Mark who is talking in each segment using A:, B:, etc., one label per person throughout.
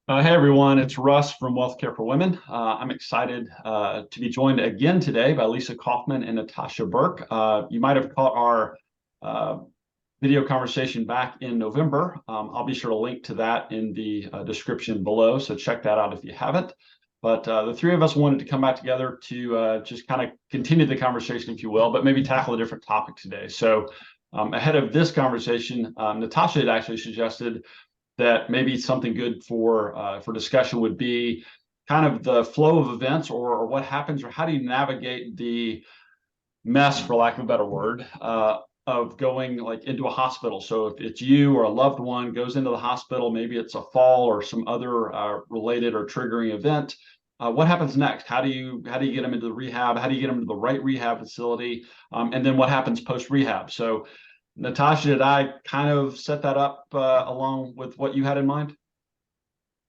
A: Hey everyone, it's Russ from Wealth Care for Women. I'm excited to be joined again today by Lisa Kaufman and Natasha Berk. You might have caught our uh, video conversation back in November. I'll be sure to link to that in the description below, so check that out if you haven't. But the three of us wanted to come back together to just kind of continue the conversation, if you will, but maybe tackle a different topic today. So ahead of this conversation, Natasha had actually suggested that maybe something good for discussion would be kind of the flow of events or what happens or how do you navigate the mess, for lack of a better word, of going like into a hospital. So if it's you or a loved one goes into the hospital, maybe it's a fall or some other related or triggering event. What happens next? How do you get them into the rehab? How do you get them to the right rehab facility? And then what happens post rehab? So Natasha, did I kind of set that up along with what you had in mind?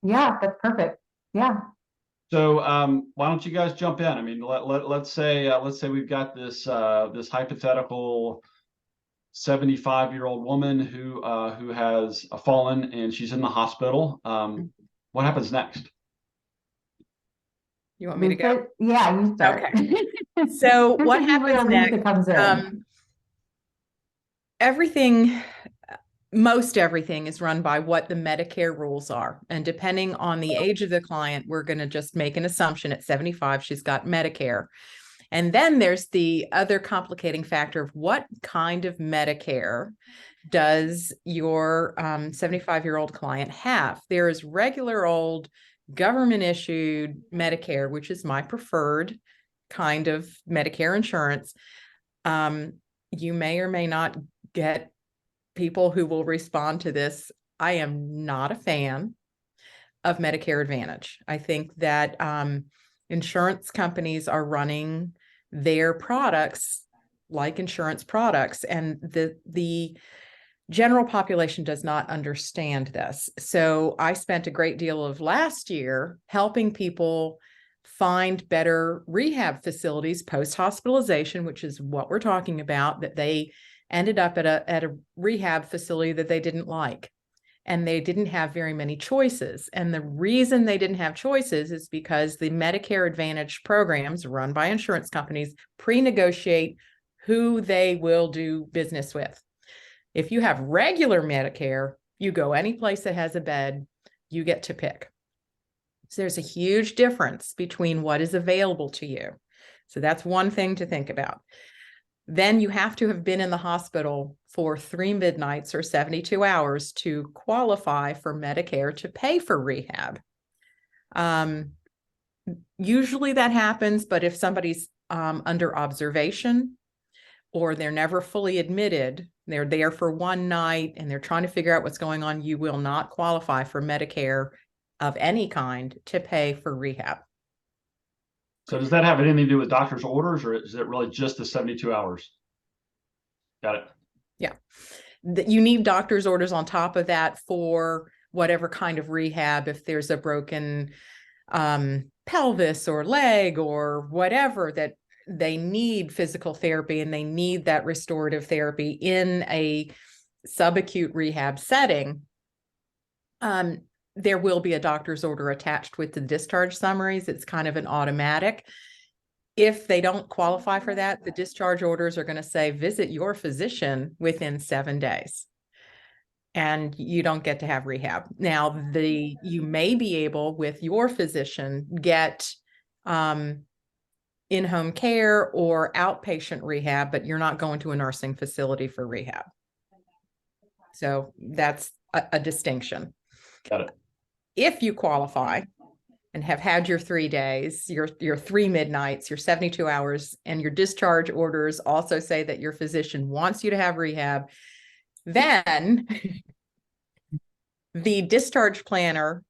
B: Yeah, that's perfect. Yeah.
A: So why don't you guys jump in? I mean, let's say we've got this hypothetical 75-year-old woman who has fallen and she's in the hospital. What happens next?
C: You want me to go?
B: Yeah, you start.
C: Okay. So
B: This
C: what
B: is usually
C: happens
B: where Lisa
C: next?
B: comes in.
C: Everything, most everything is run by what the Medicare rules are. And depending on the age of the client, we're going to just make an assumption at 75, she's got Medicare. And then there's the other complicating factor of what kind of Medicare does your 75-year-old client have? There is regular old government issued Medicare, which is my preferred kind of Medicare insurance. You may or may not get people who will respond to this. I am not a fan of Medicare Advantage. I think that insurance companies are running their products like insurance products, and the general population does not understand this. So I spent a great deal of last year helping people find better rehab facilities post-hospitalization, which is what we're talking about, that they ended up at a rehab facility that they didn't like. And they didn't have very many choices. And the reason they didn't have choices is because the Medicare Advantage programs run by insurance companies pre-negotiate who they will do business with. If you have regular Medicare, you go any place that has a bed, you get to pick. So there's a huge difference between what is available to you. So that's one thing to think about. Then you have to have been in the hospital for 3 midnights or 72 hours to qualify for Medicare to pay for rehab. Usually that happens, but if somebody's under observation or they're never fully admitted, they're there for one night and they're trying to figure out what's going on, you will not qualify for Medicare of any kind to pay for rehab.
A: So does that have anything to do with doctor's orders, or is it really just the 72 hours? Got it.
C: Yeah. You need doctor's orders on top of that for whatever kind of rehab. If there's a broken pelvis or leg or whatever, that they need physical therapy and they need that restorative therapy in a subacute rehab setting, there will be a doctor's order attached with the discharge summaries. It's kind of an automatic. If they don't qualify for that, the discharge orders are going to say, visit your physician within 7 days. And you don't get to have rehab. Now, you may be able, with your physician, get in-home care or outpatient rehab, but you're not going to a nursing facility for rehab. So that's a distinction.
A: Got it.
C: If you qualify and have had your 3 days, your 3 midnights, your 72 hours, and your discharge orders also say that your physician wants you to have rehab, then the discharge planner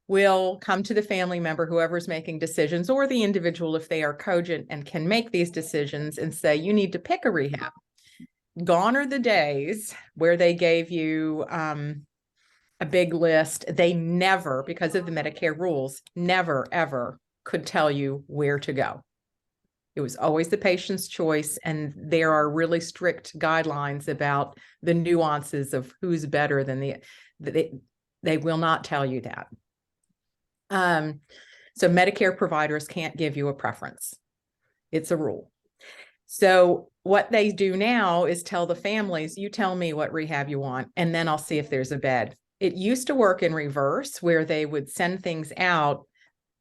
C: will come to the family member, whoever's making decisions, or the individual, if they are cogent and can make these decisions, and say, you need to pick a rehab. Gone are the days where they gave you a big list. They never, because of the Medicare rules, never, ever could tell you where to go. It was always the patient's choice, and there are really strict guidelines about the nuances of who's better than they will not tell you that. So Medicare providers can't give you a preference. It's a rule. So what they do now is tell the families, you tell me what rehab you want, and then I'll see if there's a bed. It used to work in reverse, where they would send things out,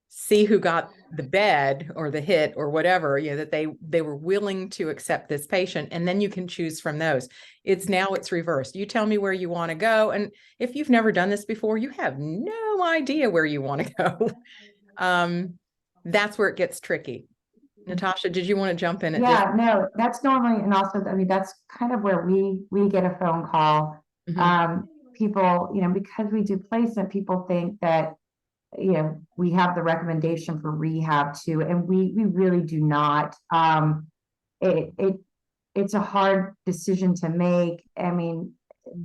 C: see who got the bed or the hit or whatever, that they were willing to accept this patient, and then you can choose from those. It's reversed. You tell me where you want to go, and if you've never done this before, you have no idea where you want to go. That's where it gets tricky. Natasha, did you want to jump in at this?
B: Yeah, no, that's normally, and also, I mean, that's kind of where we get a phone call. People, because we do placement, people think that, we have the recommendation for rehab too, and we really do not. It's a hard decision to make. I mean,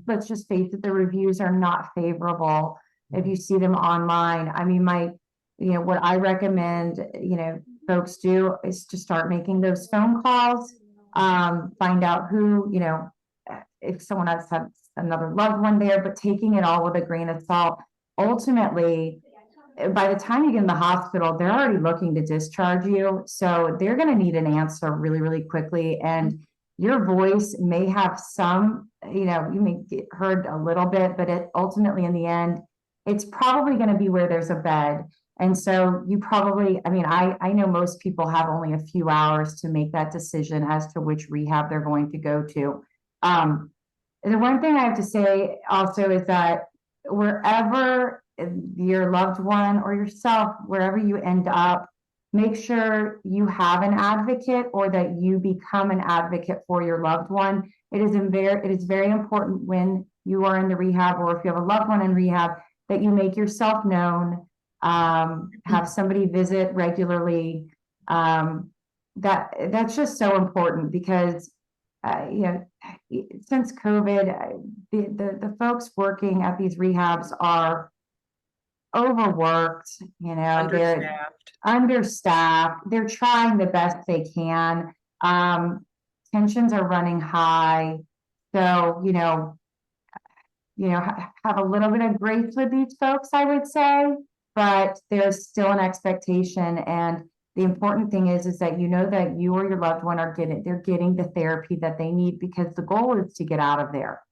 B: let's just face it, the reviews are not favorable if you see them online. I mean, what I recommend, folks do is to start making those phone calls, find out who, if someone else has another loved one there, but taking it all with a grain of salt. Ultimately, by the time you get in the hospital, they're already looking to discharge you. So they're going to need an answer really, really quickly. And your voice may have some, you may get heard a little bit, but ultimately in the end, it's probably going to be where there's a bed. And so you probably, I know most people have only a few hours to make that decision as to which rehab they're going to go to. The one thing I have to say also is that wherever your loved one or yourself, wherever you end up, make sure you have an advocate, or that you become an advocate for your loved one. It is very important when you are in the rehab, or if you have a loved one in rehab, that you make yourself known, have somebody visit regularly. That's just so important, because since COVID, the folks working at these rehabs are overworked, they're understaffed, they're trying the best they can. Tensions are running high. So, have a little bit of grace with these folks, I would say, but there's still an expectation. And the important thing is that that you or your loved one they're getting the therapy that they need, because the goal is to get out of there.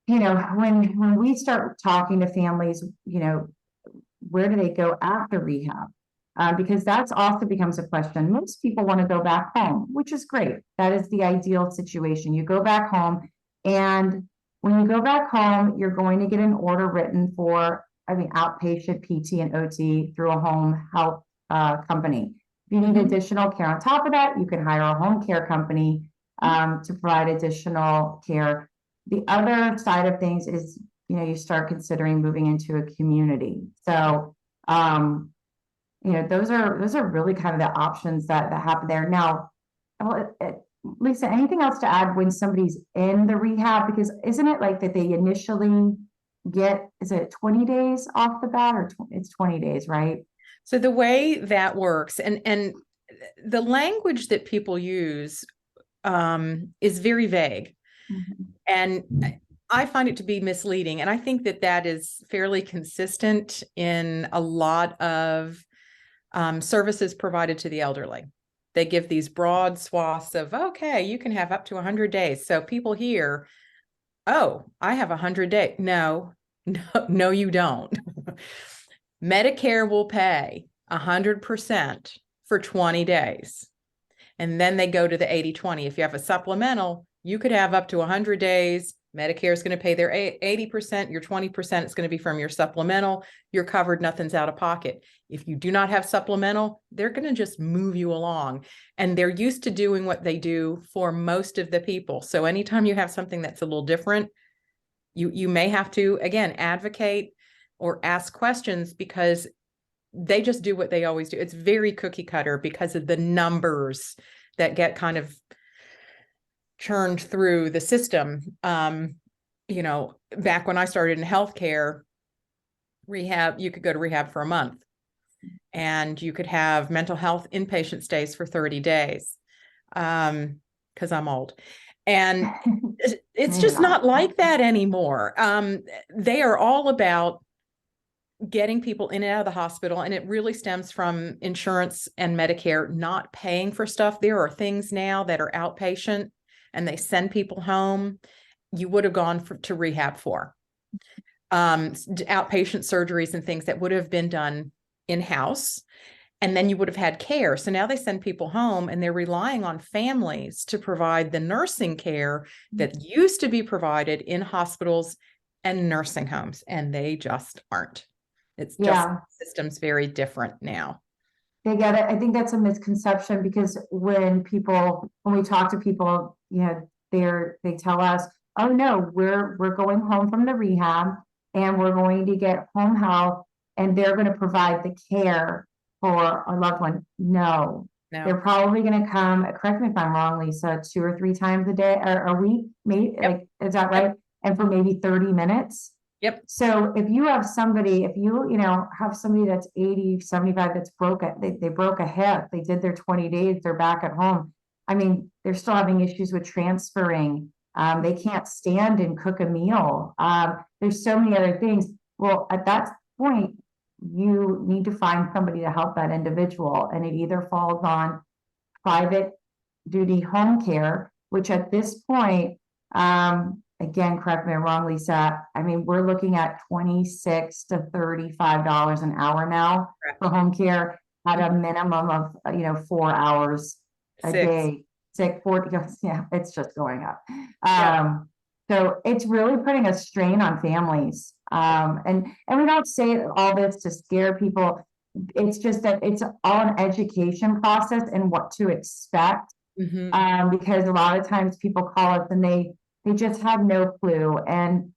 B: When we start talking to families, where do they go after rehab? Because that's also becomes a question. Most people want to go back home, which is great. That is the ideal situation. You go back home, and when you go back home, you're going to get an order written for, outpatient PT and OT through a home health company. If you need additional care on top of that, you can hire a home care company to provide additional care. The other side of things is, you start considering moving into a community. So, those are really kind of the options that happen there. Now, Lisa, anything else to add when somebody's in the rehab? Because isn't it like that they initially get, is it 20 days off the bat, or it's 20 days, right?
C: So the way that works, and the language that people use is very vague. And I find it to be misleading. And I think that is fairly consistent in a lot of services provided to the elderly. They give these broad swaths of, okay, you can have up to 100 days. So people hear, oh, I have 100 days. No, you don't. Medicare will pay 100% for 20 days. And then they go to the 80-20. If you have a supplemental, you could have up to 100 days. Medicare is going to pay their 80%, your 20% is going to be from your supplemental. You're covered, nothing's out of pocket. If you do not have supplemental, they're going to just move you along. And they're used to doing what they do for most of the people. So anytime you have something that's a little different, you may have to, again, advocate or ask questions, because they just do what they always do. It's very cookie cutter because of the numbers that get kind of churned through the system. Back when I started in healthcare, rehab, you could go to rehab for a month, and you could have mental health inpatient stays for 30 days. Because I'm old. And it's just not like that anymore. They are all about getting people in and out of the hospital, and it really stems from insurance and Medicare not paying for stuff. There are things now that are outpatient and they send people home. You would have gone to rehab for outpatient surgeries and things that would have been done in-house. And then you would have had care. So now they send people home and they're relying on families to provide the nursing care that used to be provided in hospitals and nursing homes. And they just aren't. It's just
B: Yeah.
C: the system's very different now.
B: They get it. I think that's a misconception because when we talk to people, they tell us, oh no, we're going home from the rehab and we're going to get home health and they're going to provide the care for our loved one. No, they're probably going to come, correct me if I'm wrong, Lisa, 2 or 3 times a day or a week, maybe, like, is that right? And for maybe 30 minutes.
C: Yep.
B: So if you have somebody, have somebody that's 80, 75, that's they broke a hip, they did their 20 days, they're back at home. I mean, they're still having issues with transferring. They can't stand and cook a meal. There's so many other things. Well, at that point, you need to find somebody to help that individual. And it either falls on private duty home care, which at this point, again, correct me if I'm wrong, Lisa, I mean, we're looking at $26 to $35 an hour now for home care at a minimum of, 4 hours a day. 40, yeah, it's just going up. So it's really putting a strain on families. And we don't say all this to scare people. It's just that it's all an education process and what to expect. Because a lot of times people call us and they just have no clue. And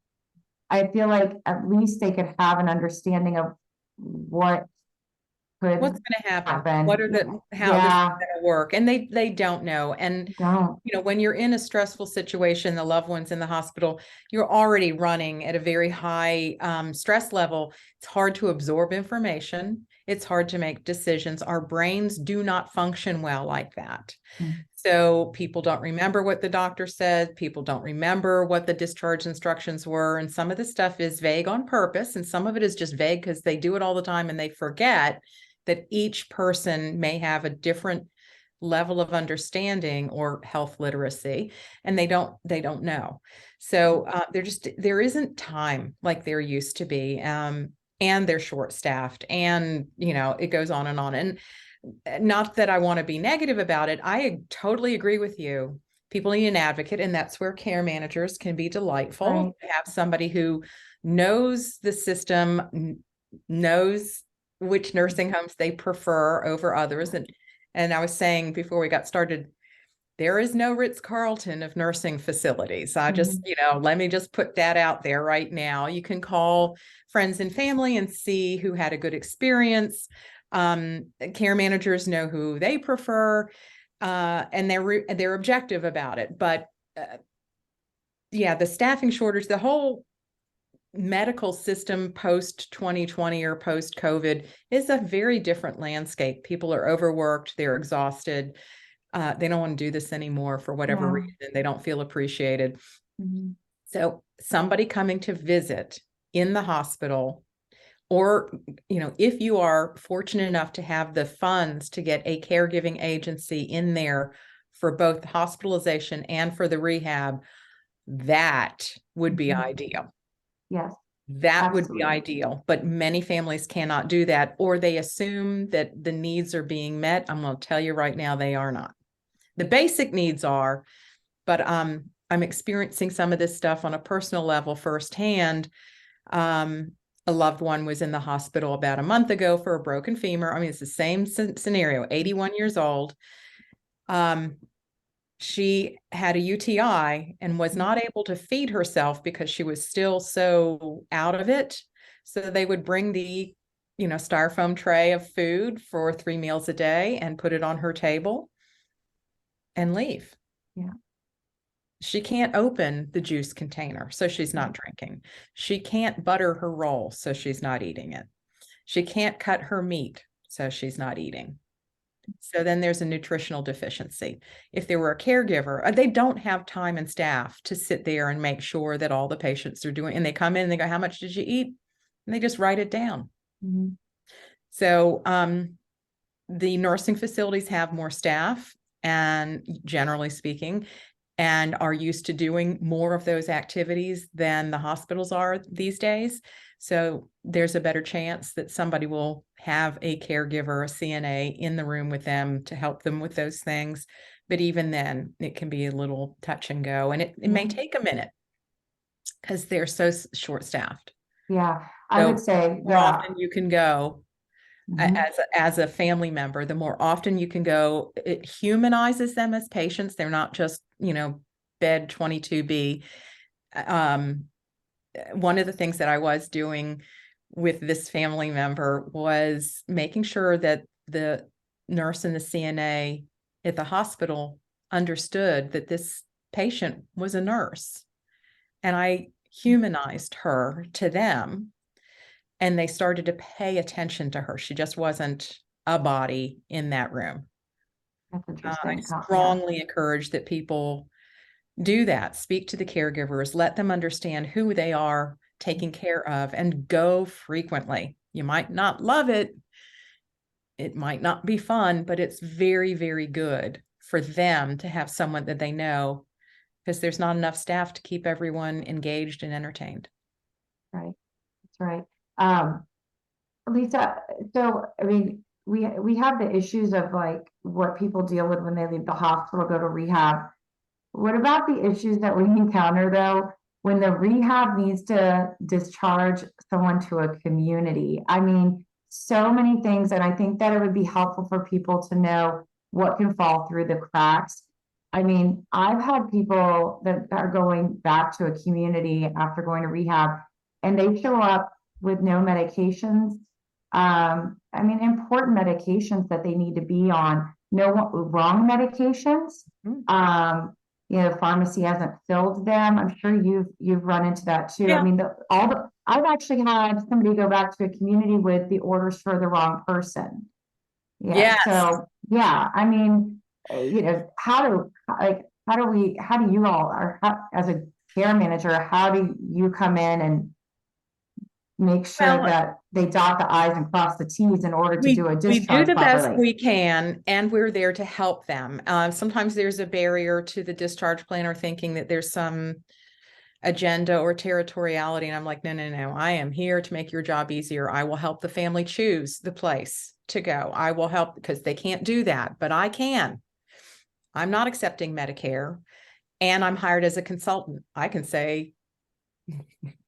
B: I feel like at least they could have an understanding of what's going
C: to happen. What are how this is going to work? And they don't know. And when you're in a stressful situation, the loved one's in the hospital, you're already running at a very high stress level. It's hard to absorb information. It's hard to make decisions. Our brains do not function well like that. So people don't remember what the doctor said. People don't remember what the discharge instructions were. And some of the stuff is vague on purpose. And some of it is just vague because they do it all the time and they forget that each person may have a different level of understanding or health literacy, and they don't know. So there isn't time like there used to be. And they're short-staffed, and it goes on. And not that I want to be negative about it. I totally agree with you. People need an advocate, and that's where care managers can be delightful.
B: Right.
C: To have somebody who knows the system, knows which nursing homes they prefer over others. And I was saying before we got started, there is no Ritz-Carlton of nursing facilities. I just, let me just put that out there right now. You can call friends and family and see who had a good experience. Care managers know who they prefer, and they're objective about it. But the staffing shortage, the whole medical system post 2020 or post COVID is a very different landscape. People are overworked, they're exhausted. They don't want to do this anymore for whatever reason. They don't feel appreciated. So somebody coming to visit in the hospital, or, if you are fortunate enough to have the funds to get a caregiving agency in there for both hospitalization and for the rehab, that would be ideal.
B: Yes.
C: That would be ideal, but many families cannot do that, or they assume that the needs are being met. I'm going to tell you right now, they are not. The basic needs are, but I'm experiencing some of this stuff on a personal level firsthand. A loved one was in the hospital about a month ago for a broken femur. I mean, it's the same scenario, 81 years old. She had a UTI and was not able to feed herself because she was still so out of it. So they would bring the, styrofoam tray of food for 3 meals a day and put it on her table and leave.
B: Yeah.
C: She can't open the juice container, so she's not drinking. She can't butter her roll, so she's not eating it. She can't cut her meat, so she's not eating. So then there's a nutritional deficiency. If there were a caregiver, they don't have time and staff to sit there and make sure that all the patients are doing, and they come in and they go, how much did you eat? and they just write it down.
B: Mhm.
C: So the nursing facilities have more staff, and generally speaking, and are used to doing more of those activities than the hospitals are these days. So there's a better chance that somebody will have a caregiver, a CNA in the room with them to help them with those things. But even then, it can be a little touch and go, and it may take a minute because they're so short-staffed.
B: Yeah, I
C: So
B: would say,
C: the more
B: yeah.
C: often you can go
B: Mhm.
C: as a family member, the more often you can go, it humanizes them as patients. They're not just, bed 22B. One of the things that I was doing with this family member was making sure that the nurse and the CNA at the hospital understood that this patient was a nurse. And I humanized her to them, and they started to pay attention to her. She just wasn't a body in that room.
B: That's
C: I
B: interesting. Yeah.
C: strongly encourage that people do that. Speak to the caregivers, let them understand who they are taking care of, and go frequently. You might not love it. It might not be fun, but it's very, very good for them to have someone that they know, because there's not enough staff to keep everyone engaged and entertained.
B: Right. That's right. Lisa, so I mean, we have the issues of like what people deal with when they leave the hospital, go to rehab. What about the issues that we encounter though, when the rehab needs to discharge someone to a community? I mean, so many things, and I think that it would be helpful for people to know what can fall through the cracks. I mean, I've had people that are going back to a community after going to rehab, and they show up with no medications. I mean, important medications that they need to be on, no wrong medications. Pharmacy hasn't filled them. I'm sure you've run into that too.
C: Yeah.
B: I mean, I've actually had somebody go back to a community with the orders for the wrong person. Yeah.
C: Yes.
B: So yeah, I mean, how do you all, or as a care manager, how do you come in and make sure that they dot the i's and cross the t's in order to do a
C: we do
B: discharge
C: the best
B: properly?
C: we can, and we're there to help them. Sometimes there's a barrier to the discharge planner thinking that there's some agenda or territoriality, and I'm like, no, I am here to make your job easier. I will help the family choose the place to go. I will help, because they can't do that, but I can. I'm not accepting Medicare, and I'm hired as a consultant. I can say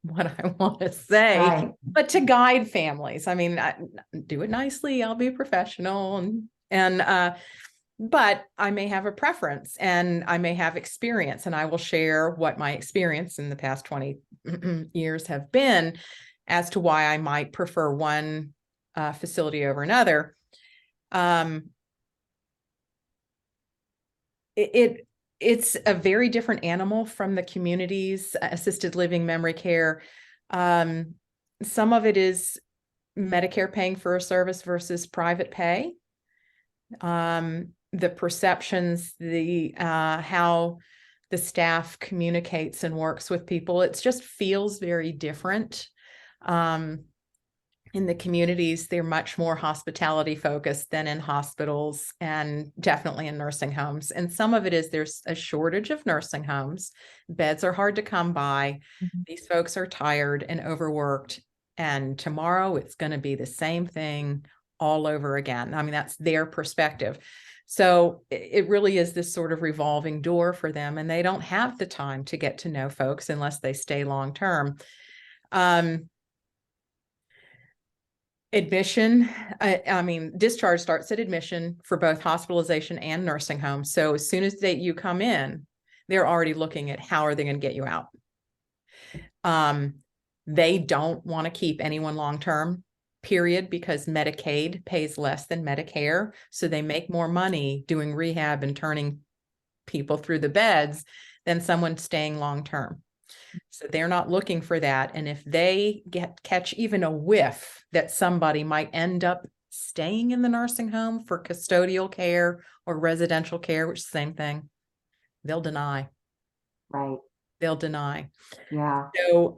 C: what I want to say,
B: Right.
C: but to guide families. I mean, do it nicely. I'll be professional, but I may have a preference, and I may have experience, and I will share what my experience in the past 20 years have been as to why I might prefer one facility over another. It's a very different animal from the communities, assisted living, memory care. Some of it is Medicare paying for a service versus private pay. The perceptions, how the staff communicates and works with people, it just feels very different. In the communities, they're much more hospitality focused than in hospitals, and definitely in nursing homes. And some of it is there's a shortage of nursing homes. Beds are hard to come by.
B: Mhm.
C: These folks are tired and overworked. And tomorrow it's going to be the same thing all over again. I mean, that's their perspective. So it really is this sort of revolving door for them, and they don't have the time to get to know folks unless they stay long term. Admission, I mean, discharge starts at admission for both hospitalization and nursing home. So as soon as you come in, they're already looking at how are they going to get you out. They don't want to keep anyone long-term, period, because Medicaid pays less than Medicare. So they make more money doing rehab and turning people through the beds than someone staying long-term. So they're not looking for that. And if they catch even a whiff that somebody might end up staying in the nursing home for custodial care or residential care, which is the same thing, they'll deny.
B: Right.
C: they'll deny.
B: Yeah.
C: So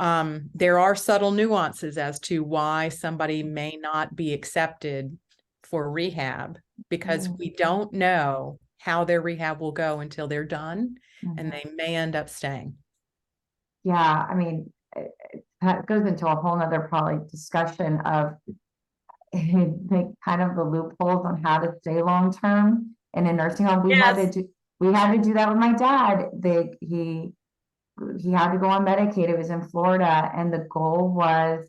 C: there are subtle nuances as to why somebody may not be accepted for rehab, because we don't know how their rehab will go until they're done, and they may end up staying.
B: Yeah, I mean, that goes into a whole nother probably discussion of the kind of the loopholes on how to stay long term in a nursing home. We had to do that with my dad. He had to go on Medicaid. It was in Florida, and the goal was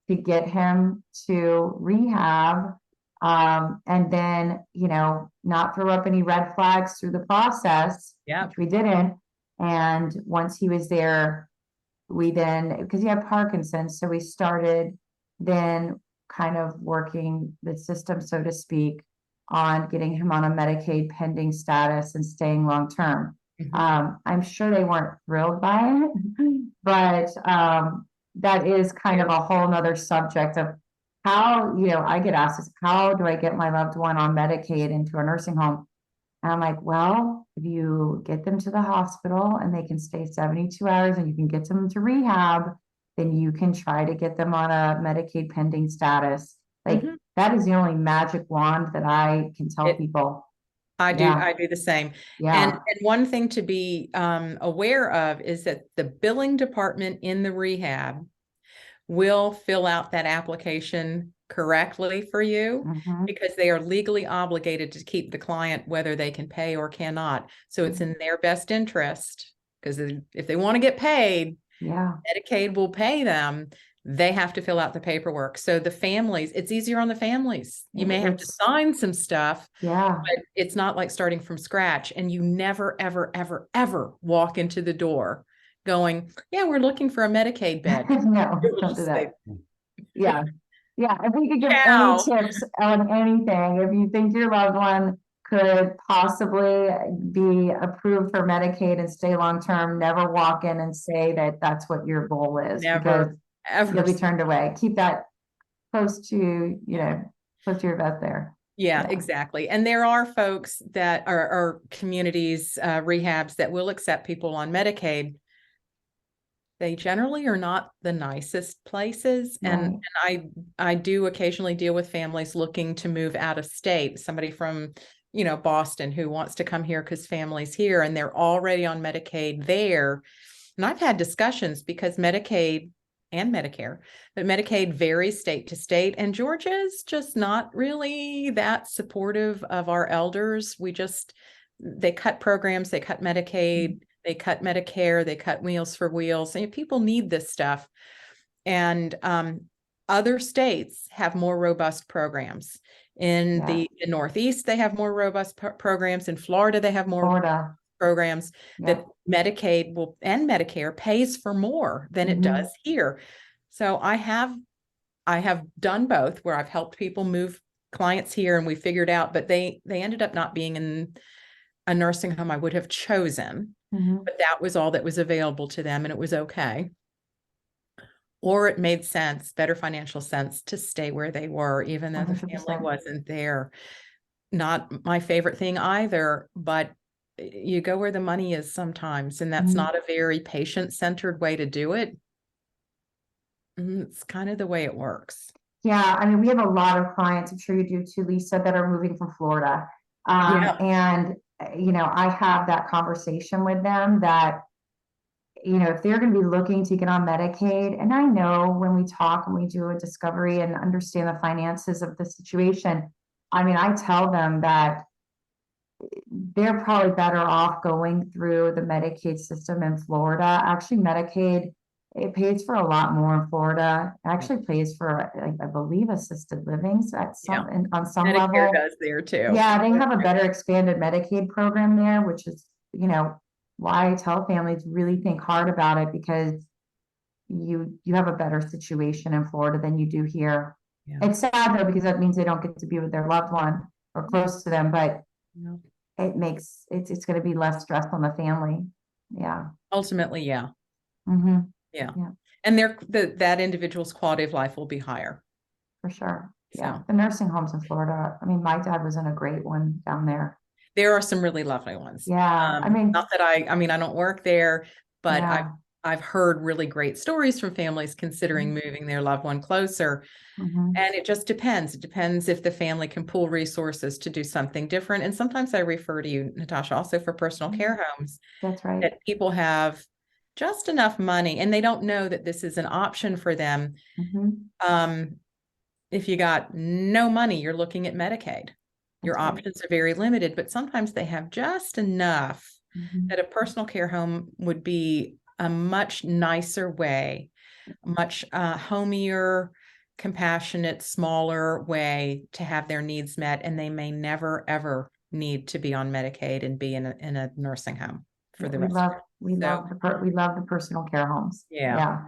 B: to get him to rehab, and then, you know, not throw up any red flags through the process, which we didn't. And once he was there, we then, because he had Parkinson's, so we started then kind of working the system, so to speak, on getting him on a Medicaid pending status and staying long term. I'm sure they weren't thrilled by it, but that is kind of a whole nother subject of how, you know, I get asked is, how do I get my loved one on Medicaid into a nursing home? And I'm like, well, if you get them to the hospital and they can stay 72 hours and you can get them to rehab, then you can try to get them on a Medicaid pending status. Like that is the only magic wand that I can tell people.
C: I do the same.
B: Yeah.
C: And one thing to be aware of is that the billing department in the rehab will fill out that application correctly for you, because they are legally obligated to keep the client whether they can pay or cannot. So it's in their best interest, because if they want to get paid, Medicaid will pay them. They have to fill out the paperwork. So the families, it's easier on the families. You may have to sign some stuff, but it's not like starting from scratch. And you never, ever, ever, ever walk into the door going, yeah, we're looking for a Medicaid bed.
B: No, don't do that. Yeah. If we could give any tips on anything, if you think your loved one could possibly be approved for Medicaid and stay long-term, never walk in and say that that's what your goal is.
C: Never, ever.
B: You'll be turned away. Keep that close to, you know, close to your vet there.
C: Yeah, exactly. And there are folks that are communities, rehabs that will accept people on Medicaid. They generally are not the nicest places. And I do occasionally deal with families looking to move out of state. Somebody from, you know, Boston who wants to come here because family's here and they're already on Medicaid there. And I've had discussions because Medicaid and Medicare, but Medicaid varies state to state, and Georgia is just not really that supportive of our elders. They cut programs, they cut Medicaid, they cut Medicare, they cut Meals for Wheels. And people need this stuff. And other states have more robust programs. In the Northeast, they have more robust programs. In Florida, they have more programs that Medicaid and Medicare pays for more than it does here. So I have done both, where I've helped people move clients here and we figured out, but they ended up not being in a nursing home I would have chosen, but that was all that was available to them, and it was okay. Or it made sense, better financial sense, to stay where they were, even though the family wasn't there. Not my favorite thing either, but you go where the money is sometimes, and that's not a very patient-centered way to do it. It's kind of the way it works.
B: Yeah, I mean, we have a lot of clients, I'm sure you do too, Lisa, that are moving from Florida. And, you know, I have that conversation with them that, you know, if they're going to be looking to get on Medicaid, and I know when we talk and we do a discovery and understand the finances of the situation, I mean, I tell them that they're probably better off going through the Medicaid system in Florida. Actually, Medicaid, it pays for a lot more in Florida. It actually pays for, I believe, assisted livings at some on some
C: Medicare
B: level.
C: does there too.
B: Yeah, they have a better expanded Medicaid program there, which is, you know, why I tell families really think hard about it, because you have a better situation in Florida than you do here. It's sad though, because that means they don't get to be with their loved one or close to them, but it makes it's going to be less stress on the family.
C: Ultimately, yeah. And that individual's quality of life will be higher,
B: for sure. The nursing homes in Florida, I mean, my dad was in a great one down there.
C: There are some really lovely ones.
B: I mean,
C: not that I don't work there, but
B: Yeah.
C: I've heard really great stories from families considering moving their loved one closer.
B: Mhm.
C: And it just depends. It depends if the family can pool resources to do something different. And sometimes I refer to you, Natasha, also for personal care homes,
B: That's right.
C: that people have just enough money and they don't know that this is an option for them.
B: Mhm.
C: If you got no money, you're looking at Medicaid. Your
B: That's right.
C: options are very limited, but sometimes they have just enough
B: Mhm.
C: that a personal care home would be a much nicer way, much homier, compassionate, smaller way to have their needs met. And they may never, ever need to be on Medicaid and be in a nursing home for the rest of their life.
B: We love the personal care homes.
C: Yeah.
B: Yeah.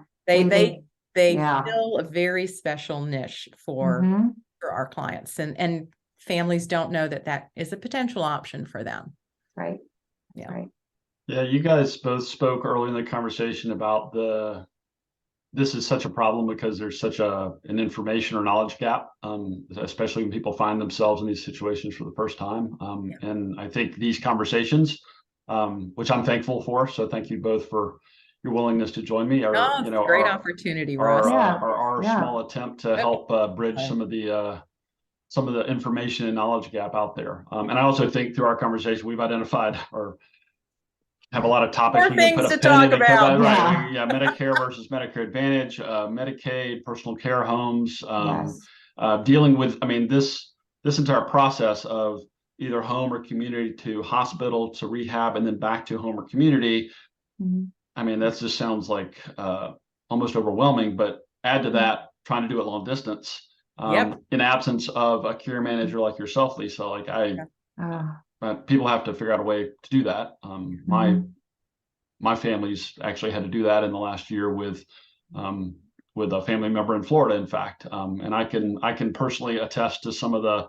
C: They
B: yeah.
C: fill a very special niche for
B: Mhm.
C: our clients, and families don't know that that is a potential option for them.
B: Right.
C: Yeah.
B: Right.
A: Yeah, you guys both spoke early in the conversation about this is such a problem because there's such an information or knowledge gap, especially when people find themselves in these situations for the first time. And I think these conversations, which I'm thankful for, so thank you both for your willingness to join me,
C: Oh, it's a great opportunity, Russ.
A: our small attempt to help bridge some of the information and knowledge gap out there. And I also think through our conversation, we've identified or have a lot of topics
C: More
A: we can put
C: things
A: a
C: to
A: pin in
C: talk
A: because
C: about.
A: yeah, Medicare versus Medicare Advantage, Medicaid, personal care homes,
B: Yes.
A: dealing with, I mean, this entire process of either home or community to hospital to rehab and then back to home or community.
B: Mhm.
A: I mean, that just sounds like almost overwhelming, but add to that trying to do it long distance
C: Yep.
A: in absence of a care manager like yourself, Lisa. Like people have to figure out a way to do that. My family's actually had to do that in the last year with a family member in Florida, in fact. And I can personally attest to some of the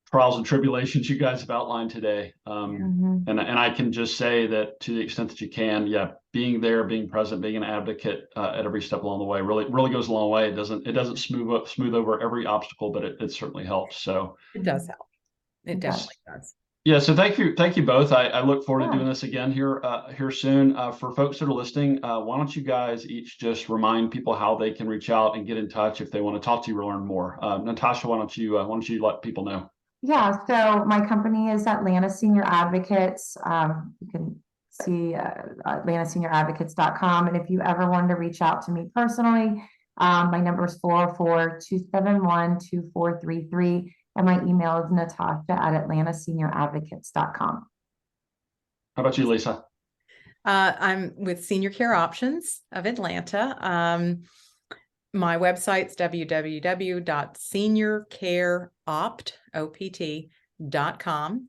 A: trials and tribulations you guys have outlined today. And I can just say that to the extent that you can, yeah, being there, being present, being an advocate at every step along the way really goes a long way. It doesn't smooth over every obstacle, but it certainly helps. So
C: it does help. It definitely does.
A: Yeah, so thank you both. I look forward to doing this again here soon. For folks that are listening, why don't you guys each just remind people how they can reach out and get in touch if they want to talk to you or learn more. Natasha, why don't you let people know?
B: Yeah, so my company is Atlanta Senior Advocates. You can see atlantasenior.advocates.com. And if you ever wanted to reach out to me personally, my number is 404-271-2433. And my email is natasha@atlantasenior.advocates.com.
A: How about you, Lisa?
C: I'm with SeniorCare Options of Atlanta. My website's www.seniorcareopt.com.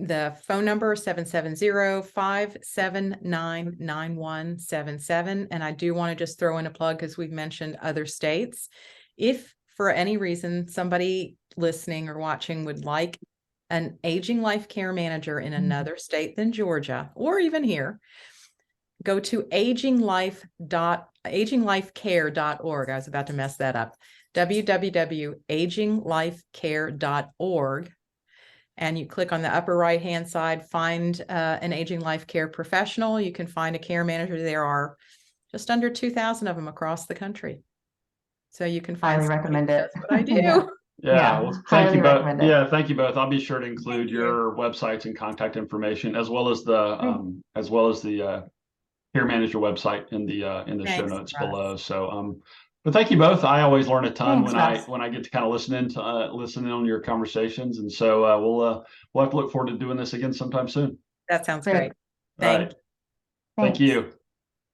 C: The phone number is 770-579-9177. And I do want to just throw in a plug because we've mentioned other states. If for any reason somebody listening or watching would like an aging life care manager in another state than Georgia, or even here, go to aginglifecare.org. I was about to mess that up. www.aginglifecare.org. And you click on the upper right-hand side, find an aging life care professional. You can find a care manager. There are just under 2,000 of them across the country. So you can find.
B: Highly recommend it.
C: That's what I do.
A: Yeah, well, thank you both.
B: Recommend it.
A: Yeah, thank you both. I'll be sure to include your websites and contact information as well as the care manager website in the show notes below. So but thank you both. I always learn a ton when I get to kind of listen in on your conversations. And so we'll have to look forward to doing this again sometime soon.
C: That sounds great.
A: All right. Thank you.